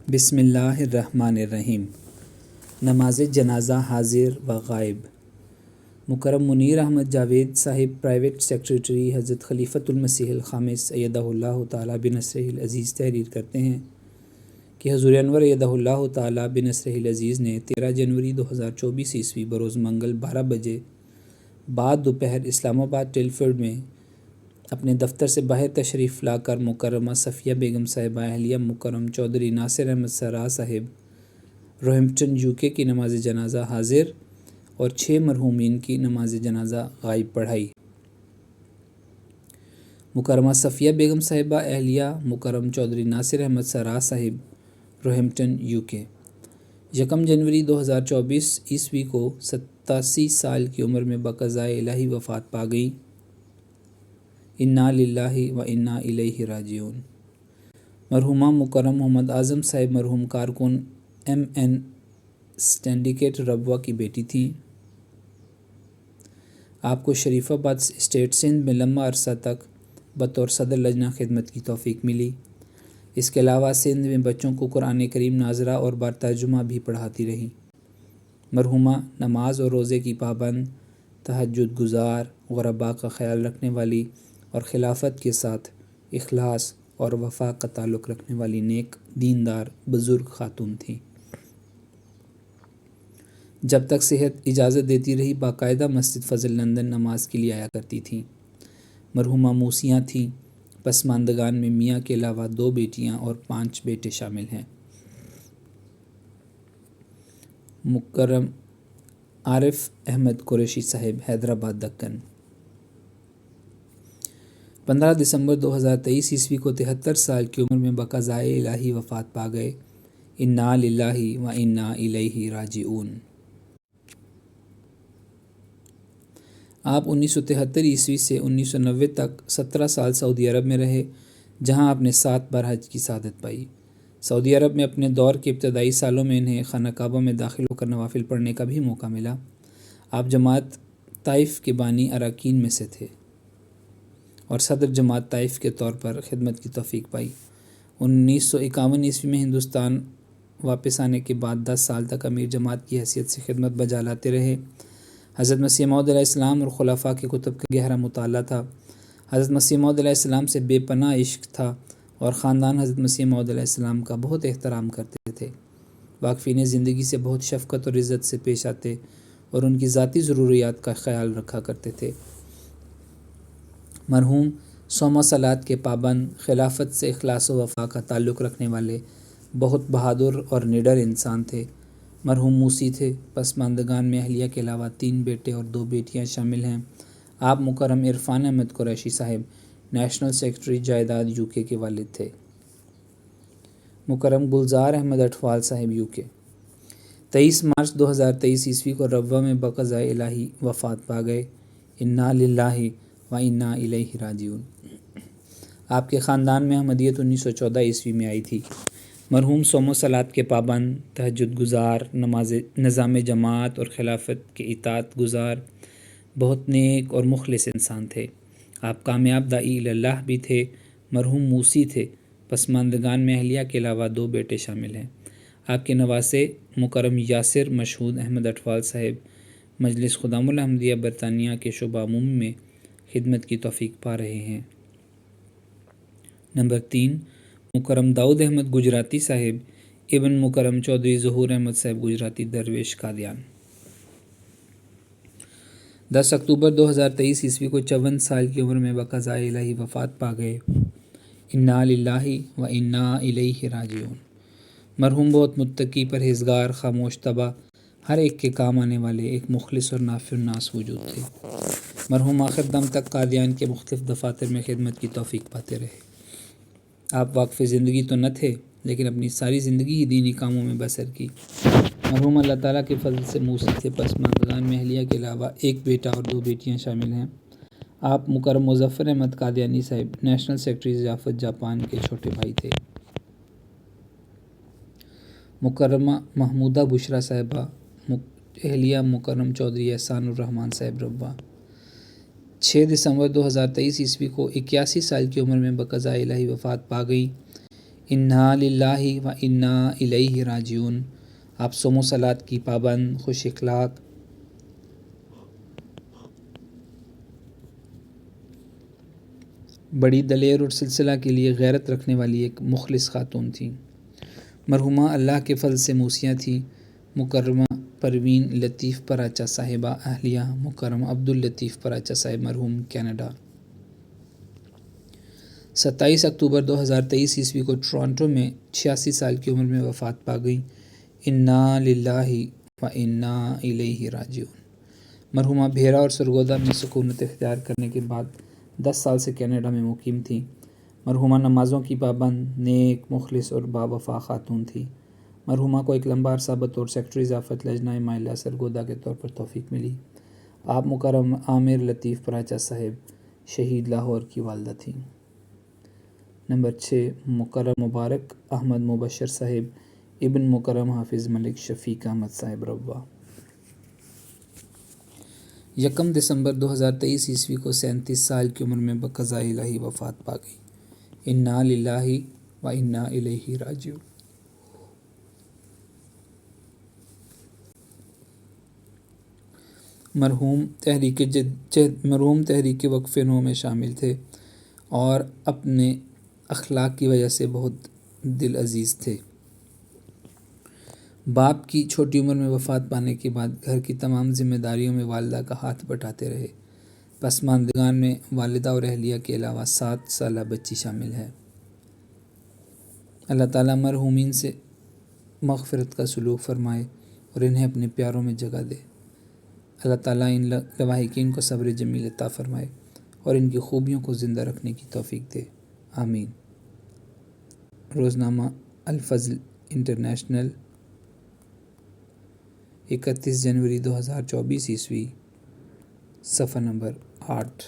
بسم اللہ الرحمن الرحیم۔ نماز جنازہ حاضر و غائب۔ مکرم منیر احمد جاوید صاحب پرائیویٹ سیکریٹری حضرت خلیفۃ المسیح الخامس ایدہ اللہ تعالیٰ بنصرہ العزیز تحریر کرتے ہیں کہ حضور انور ایدہ اللہ تعالیٰ بنصرہ العزیز نے 13 جنوری 2024 عیسوی بروز منگل 12 بجے بعد دوپہر اسلام آباد ٹلفرڈ میں اپنے دفتر سے باہر تشریف لا کر مکرمہ صفیہ بیگم صاحبہ اہلیہ مکرم چودھری ناصر احمد سراہ صاحب روہمپٹن UK کی نماز جنازہ حاضر اور 6 مرحومین کی نماز جنازہ غائب پڑھائی۔ مکرمہ صفیہ بیگم صاحبہ اہلیہ مکرم چودھری ناصر احمد سراہ صاحب روہمپٹن UK 1 جنوری 2024 عیسوی کو 87 سال کی عمر میں بقضائے الہی وفات پا گئی۔ انا للہ و انا الیہ راجعون۔ مرحومہ مکرم محمد اعظم صاحب مرحوم کارکن MN سنڈیکیٹ ربوہ کی بیٹی تھیں۔ آپ کو شریف آباد اسٹیٹ سندھ میں لمبا عرصہ تک بطور صدر لجنہ خدمت کی توفیق ملی۔ اس کے علاوہ سندھ میں بچوں کو قرآن کریم ناظرہ اور بارترجمہ بھی پڑھاتی رہیں۔ مرحومہ نماز اور روزے کی پابند، تہجد گزار، غرباء کا خیال رکھنے والی اور خلافت کے ساتھ اخلاص اور وفا کا تعلق رکھنے والی نیک دیندار بزرگ خاتون تھیں۔ جب تک صحت اجازت دیتی رہی باقاعدہ مسجد فضل لندن نماز کے لیے آیا کرتی تھیں۔ مرحومہ موسیاں تھیں۔ پسماندگان میں میاں کے علاوہ 2 بیٹیاں اور 5 بیٹے شامل ہیں۔ مکرم عارف احمد قریشی صاحب حیدرآباد دکن 15 دسمبر 2023 عیسوی کو 73 سال کی عمر میں بقضائے الہی وفات پا گئے۔ انا للہ و انا الیہ راجعون۔ آپ 1973 عیسوی سے 1990 تک 17 سال سعودی عرب میں رہے، جہاں آپ نے 7 بار حج کی سعادت پائی۔ سعودی عرب میں اپنے دور کے ابتدائی سالوں میں انہیں خانہ کعبہ میں داخل ہو کر نوافل پڑھنے کا بھی موقع ملا۔ آپ جماعت طائف کے بانی اراکین میں سے تھے اور صدر جماعت طائف کے طور پر خدمت کی توفیق پائی۔ 1951 عیسوی میں ہندوستان واپس آنے کے بعد 10 سال تک امیر جماعت کی حیثیت سے خدمت بجا لاتے رہے۔ حضرت مسیح موعود علیہ السلام اور خلفاء کے کتب کا گہرا مطالعہ تھا۔ حضرت مسیح موعود علیہ السلام سے بے پناہ عشق تھا اور خاندان حضرت مسیح موعود علیہ السلام کا بہت احترام کرتے تھے۔ واقفین زندگی سے بہت شفقت اور عزت سے پیش آتے اور ان کی ذاتی ضروریات کا خیال رکھا کرتے تھے۔ مرحوم صوم و صلوات کے پابند، خلافت سے اخلاص و وفا کا تعلق رکھنے والے بہت بہادر اور نڈر انسان تھے۔ مرحوم موسی تھے۔ پسماندگان میں اہلیہ کے علاوہ 3 بیٹے اور 2 بیٹیاں شامل ہیں۔ آپ مکرم عرفان احمد قریشی صاحب نیشنل سیکریٹری جائیداد UK کے والد تھے۔ مکرم گلزار احمد اٹھوال صاحب UK 23 مارچ 2023 عیسوی کو ربوہ میں بقضائے الہی وفات پا گئے۔ انا للہ و انا الیہ راجعون۔ آپ کے خاندان میں احمدیت 1914 عیسوی میں آئی تھی۔ مرحوم صوم و صلوات کے پابند، تہجد گزار، نظام جماعت اور خلافت کے اطاعت گزار، بہت نیک اور مخلص انسان تھے۔ آپ کامیاب داعی اللہ بھی تھے۔ مرحوم موسی تھے۔ پسماندگان میں اہلیہ کے علاوہ 2 بیٹے شامل ہیں۔ آپ کے نواسے مکرم یاسر مشہود احمد اٹھوال صاحب مجلس خدام الحمدیہ برطانیہ کے شعبہ عمومی میں خدمت کی توفیق پا رہے ہیں۔ نمبر 3 مکرم داؤد احمد گجراتی صاحب ابن مکرم چودھری ظہور احمد صاحب گجراتی درویش قادیان 10 اکتوبر 2023 عیسوی کو 54 سال کی عمر میں بقضائے الہی وفات پا گئے۔ انا للہ و انا الیہ راجعون۔ مرحوم بہت متقی، پرہیزگار، خاموش طبع، ہر ایک کے کام آنے والے ایک مخلص اور نافع الناس وجود تھے۔ مرحوم آخر دم تک قادیان کے مختلف دفاتر میں خدمت کی توفیق پاتے رہے۔ آپ واقف زندگی تو نہ تھے، لیکن اپنی ساری زندگی ہی دینی کاموں میں بسر کی۔ مرحوم اللہ تعالیٰ کے فضل سے موسی تھے۔ پسماندگان میں اہلیہ کے علاوہ 1 بیٹا اور 2 بیٹیاں شامل ہیں۔ آپ مکرم مظفر احمد قادیانی صاحب نیشنل سیکریٹری ضیافت جاپان کے چھوٹے بھائی تھے۔ مکرمہ محمودہ بشریٰ صاحبہ اہلیہ مکرم چودھری احسان الرحمن صاحب ربوہ 6 دسمبر 2023 عیسوی کو 81 سال کی عمر میں بقضائے الہی وفات پا گئی۔ انا للہ و انا الیہ راجعون۔ آپ صوم و صلات کی پابند، خوش اخلاق، بڑی دلیر اور سلسلہ کے لیے غیرت رکھنے والی ایک مخلص خاتون تھیں۔ مرحومہ اللہ کے فضل سے موسیٰ تھیں۔ مکرمہ پروین لطیف پراچا صاحبہ، اہلیہ مکرم عبداللطیف پراچا صاحب، مرحوم، کینیڈا۔ 27 اکتوبر 2023 عیسوی کو ٹورانٹو میں 86 سال کی عمر میں وفات پا گئیں۔ انا للہ و انا الیہ راجعون۔ مرحومہ بھیرا اور سرگودا میں سکونت اختیار کرنے کے بعد 10 سال سے کینیڈا میں مقیم تھیں۔ مرحومہ نمازوں کی پابند، نیک، مخلص اور باوفا خاتون تھی۔ مرحومہ کو ایک لمبا عرصہ بطور سیکرٹری ضیافت لجنہ مائلہ سرگودا کے طور پر توفیق ملی۔ آپ مکرم عامر لطیف پراچا صاحب، شہید، لاہور کی والدہ تھیں۔ نمبر 6، مکرم مبارک احمد مبشر صاحب، ابن مکرم حافظ ملک شفیق احمد صاحب، روا۔ 1 دسمبر 2023 عیسوی کو 37 سال کی عمر میں بقضاء الہی وفات پا گئی۔ انا للہ و انا الیہ راجعون۔ مرحوم تحریک وقف نو میں شامل تھے اور اپنے اخلاق کی وجہ سے بہت دل عزیز تھے۔ باپ کی چھوٹی عمر میں وفات پانے کے بعد گھر کی تمام ذمہ داریوں میں والدہ کا ہاتھ بٹاتے رہے۔ پسماندگان میں والدہ اور اہلیہ کے علاوہ 7 سالہ بچی شامل ہے۔ اللہ تعالیٰ مرحومین سے مغفرت کا سلوک فرمائے اور انہیں اپنے پیاروں میں جگہ دے۔ اللہ تعالیٰ ان لواحقین کو صبر جمیل عطا فرمائے اور ان کی خوبیوں کو زندہ رکھنے کی توفیق دے، آمین۔ روزنامہ الفضل انٹرنیشنل، 31 جنوری 2024 عیسوی، صفحہ نمبر 8۔